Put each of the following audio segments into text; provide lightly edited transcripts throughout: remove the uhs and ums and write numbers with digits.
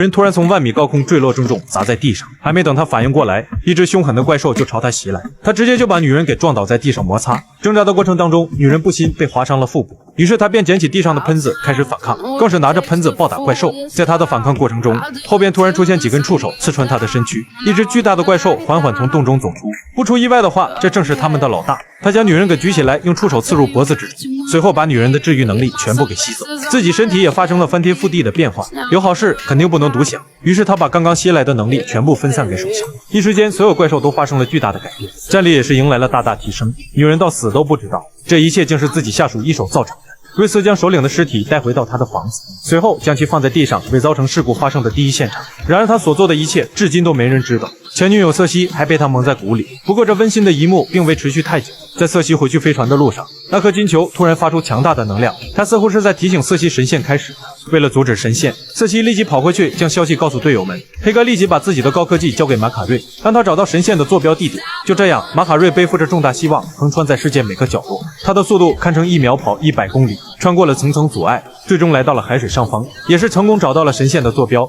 人突然从万米高空坠落，重重砸在地上。还没等他反应过来，一只凶狠的怪兽就朝他袭来，他直接就把女人给撞倒在地上摩擦。挣扎的过程当中，女人不幸被划伤了腹部，于是他便捡起地上的喷子开始反抗，更是拿着喷子暴打怪兽。在他的反抗过程中，后边突然出现几根触手刺穿他的身躯，一只巨大的怪兽缓缓从洞中走出。不出意外的话，这正是他们的老大。他将女人给举起来，用触手刺入脖子之中，随后把女人的治愈能力全部给吸走，自己身体也发生了翻天覆地的变化。有好事肯定不能独享，于是他把刚刚吸来的能力全部分散给手下。一时间，所有怪兽都发生了巨大的改变，战力也是迎来了大大提升。女人到死都不知道，这一切竟是自己下属一手造成的。瑞斯将首领的尸体带回到他的房子，随后将其放在地上，伪造成事故发生的第一现场。然而他所做的一切至今都没人知道，前女友瑟西还被他蒙在鼓里。不过这温馨的一幕并未持续太久，在瑟西回去飞船的路上，那颗金球突然发出强大的能量，它似乎是在提醒瑟西神线开始。为了阻止神线，瑟西立即跑回去将消息告诉队友们。黑哥立即把自己的高科技交给马卡瑞，让他找到神线的坐标地点。就这样，马卡瑞背负着重大希望，横穿在世界每个角落。他的速度堪称1秒跑100公里，穿过了层层阻碍，最终来到了海水上方，也是成功找到了神线的坐标。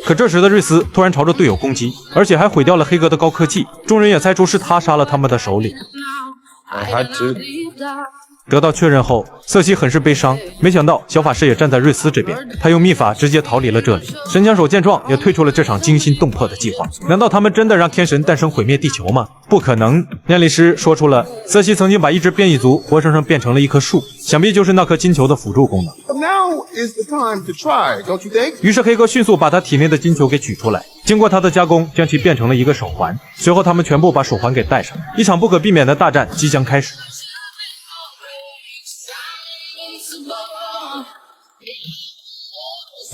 可这时的瑞斯突然朝着队友攻击，而且还毁掉了黑哥的高科技，众人也猜出是他杀了他们的首领。得到确认后，瑟西很是悲伤，没想到小法师也站在瑞斯这边，他用秘法直接逃离了这里。神枪手见状也退出了这场惊心动魄的计划。难道他们真的让天神诞生毁灭地球吗？不可能！念力师说出了瑟西曾经把一只变异族活生生变成了一棵树，想必就是那颗金球的辅助功能。于是黑哥迅速把他体内的金球给取出来，经过他的加工，将其变成了一个手环。随后他们全部把手环给戴上，一场不可避免的大战即将开始。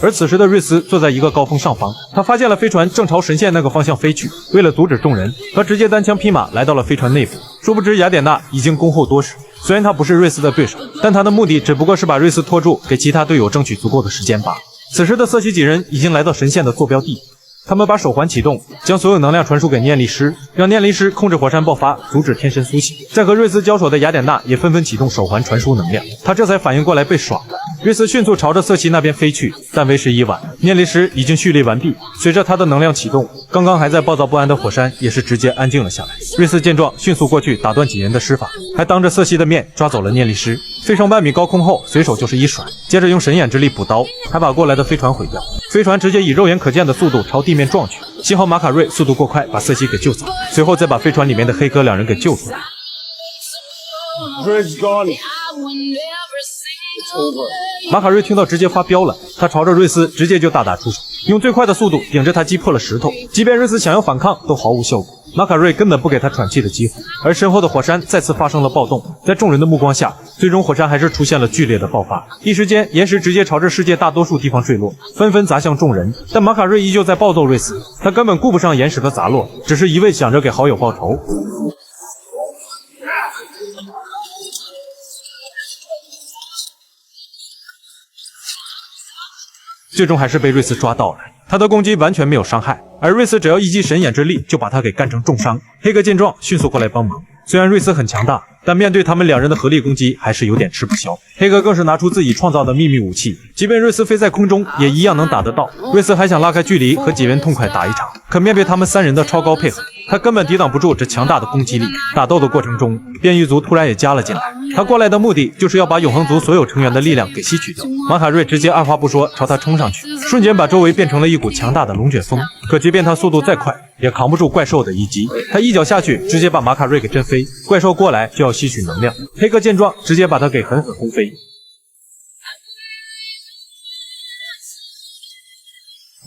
而此时的瑞斯坐在一个高峰上方，他发现了飞船正朝神线那个方向飞去。为了阻止众人，他直接单枪匹马来到了飞船内部。殊不知雅典娜已经恭候多时，虽然他不是瑞斯的对手，但他的目的只不过是把瑞斯拖住，给其他队友争取足够的时间罢了。此时的瑟西几人已经来到神线的坐标地，他们把手环启动，将所有能量传输给念力师，让念力师控制火山爆发，阻止天神苏醒。在和瑞斯交手的雅典娜也纷纷启动手环传输能量，他这才反应过来被耍了。瑞斯迅速朝着瑟西那边飞去，但为时已晚，念力师已经蓄力完毕。随着他的能量启动，刚刚还在暴躁不安的火山也是直接安静了下来。瑞斯见状，迅速过去打断几人的施法，还当着瑟西的面抓走了念力师。飞上万米高空后，随手就是一甩，接着用神眼之力补刀，还把过来的飞船毁掉。飞船直接以肉眼可见的速度朝地面撞去，幸好马卡瑞速度过快，把瑟西给救走，随后再把飞船里面的黑哥两人给救出来。马卡瑞听到直接发飙了，他朝着瑞斯直接就大打出手，用最快的速度顶着他击破了石头，即便瑞斯想要反抗都毫无效果。马卡瑞根本不给他喘气的机会，而身后的火山再次发生了暴动，在众人的目光下，最终火山还是出现了剧烈的爆发，一时间岩石直接朝着世界大多数地方坠落，纷纷砸向众人。但马卡瑞依旧在暴揍瑞斯，他根本顾不上岩石的砸落，只是一味想着给好友报仇。最终还是被瑞斯抓到了，他的攻击完全没有伤害，而瑞斯只要一击神眼之力就把他给干成重伤。黑哥见状迅速过来帮忙，虽然瑞斯很强大，但面对他们两人的合力攻击还是有点吃不消。黑哥更是拿出自己创造的秘密武器，即便瑞斯飞在空中也一样能打得到。瑞斯还想拉开距离和几人痛快打一场，可面对他们三人的超高配合，他根本抵挡不住这强大的攻击力。打斗的过程中，变异族突然也加了进来，他过来的目的就是要把永恒族所有成员的力量给吸取掉。马卡瑞直接二话不说朝他冲上去，瞬间把周围变成了一股强大的龙卷风。可即便他速度再快，也扛不住怪兽的一击。他一脚下去，直接把马卡瑞给震飞。怪兽过来就要吸取能量，黑哥见状，直接把他给狠狠轰飞。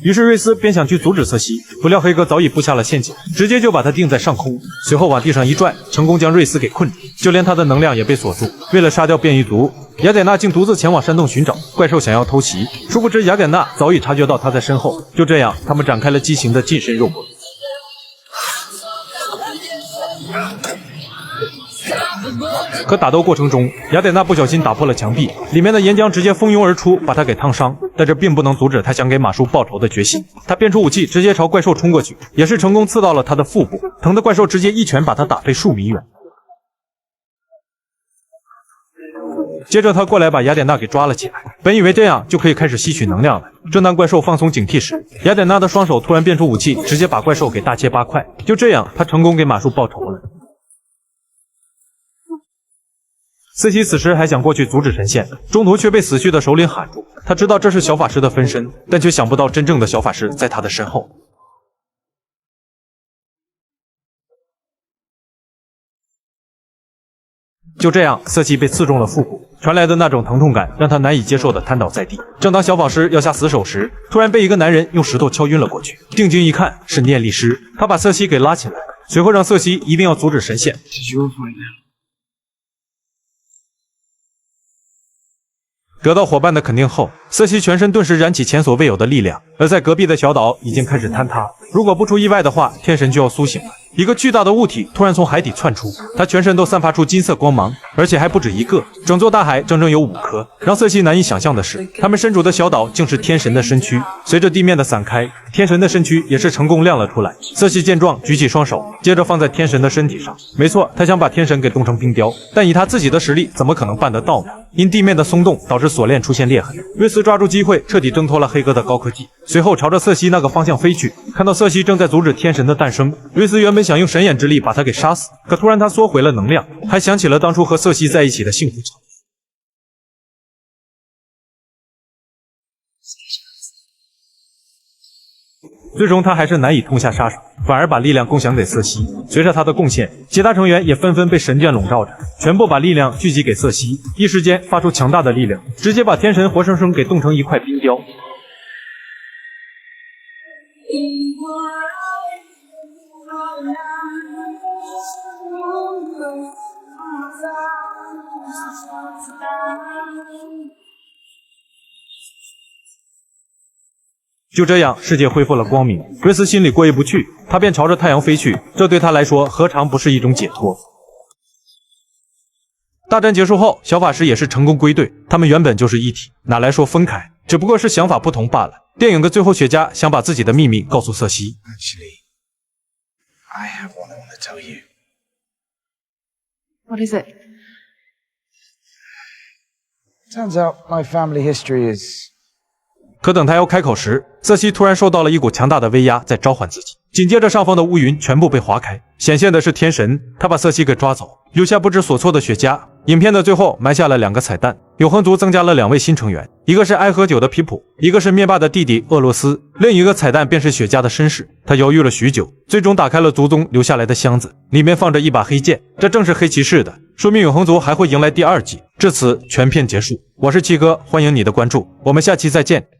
于是瑞斯便想去阻止瑟西，不料黑哥早已布下了陷阱，直接就把他定在上空，随后往地上一拽，成功将瑞斯给困住，就连他的能量也被锁住。为了杀掉变异族，雅典娜竟独自前往山洞寻找怪兽，想要偷袭。殊不知雅典娜早已察觉到他在身后，就这样，他们展开了激情的近身肉搏。可打斗过程中，雅典娜不小心打破了墙壁，里面的岩浆直接蜂拥而出，把她给烫伤。但这并不能阻止她想给马叔报仇的决心。她变出武器，直接朝怪兽冲过去，也是成功刺到了他的腹部，疼的怪兽直接一拳把他打飞数米远。接着他过来把雅典娜给抓了起来，本以为这样就可以开始吸取能量了。正当怪兽放松警惕时，雅典娜的双手突然变出武器，直接把怪兽给大切8块。就这样，他成功给马术报仇了。瑟西此时还想过去阻止神仙，中途却被死去的首领喊住。他知道这是小法师的分身，但却想不到真正的小法师在他的身后。就这样，瑟西被刺中了腹部，传来的那种疼痛感让他难以接受的瘫倒在地。正当小法师要下死手时，突然被一个男人用石头敲晕了过去。定睛一看，是念力师，他把瑟西给拉起来，随后让瑟西一定要阻止神仙。得到伙伴的肯定后，瑟西全身顿时燃起前所未有的力量，而在隔壁的小岛已经开始坍塌。如果不出意外的话，天神就要苏醒了。一个巨大的物体突然从海底窜出，它全身都散发出金色光芒，而且还不止一个，整座大海整整有5颗。让瑟西难以想象的是，他们身处的小岛竟是天神的身躯。随着地面的散开，天神的身躯也是成功亮了出来。瑟西见状，举起双手，接着放在天神的身体上。没错，他想把天神给冻成冰雕，但以他自己的实力，怎么可能办得到呢？因地面的松动导致锁链出现裂痕，瑞斯抓住机会，彻底挣脱了黑哥的高科技，随后朝着瑟西那个方向飞去。看到瑟西正在阻止天神的诞生，瑞斯原本想用神眼之力把他给杀死，可突然他缩回了能量，还想起了当初和瑟西在一起的幸福场。最终他还是难以痛下杀手，反而把力量共享给瑟西。随着他的贡献，其他成员也纷纷被神眷笼罩着，全部把力量聚集给瑟西，一时间发出强大的力量，直接把天神活生生给冻成一块冰雕。就这样，世界恢复了光明。瑞斯心里过意不去，他便朝着太阳飞去，这对他来说何尝不是一种解脱？大战结束后，小法师也是成功归队，他们原本就是一体，哪来说分开？只不过是想法不同罢了。电影的最后，雪茄想把自己的秘密告诉瑟西。Actually, I have one I want to tell you. What is it? Turns out my family history is. 可等他要开口时，瑟西突然受到了一股强大的威压在召唤自己，紧接着上方的乌云全部被划开，显现的是天神，他把瑟西给抓走，留下不知所措的雪茄。影片的最后埋下了2个彩蛋，永恒族增加了2位新成员，一个是爱喝酒的皮普，一个是灭霸的弟弟厄洛斯。另一个彩蛋便是雪茄的身世，他犹豫了许久，最终打开了族宗留下来的箱子，里面放着一把黑剑，这正是黑骑士的，说明永恒族还会迎来第2季。至此，全片结束。我是七哥，欢迎你的关注，我们下期再见。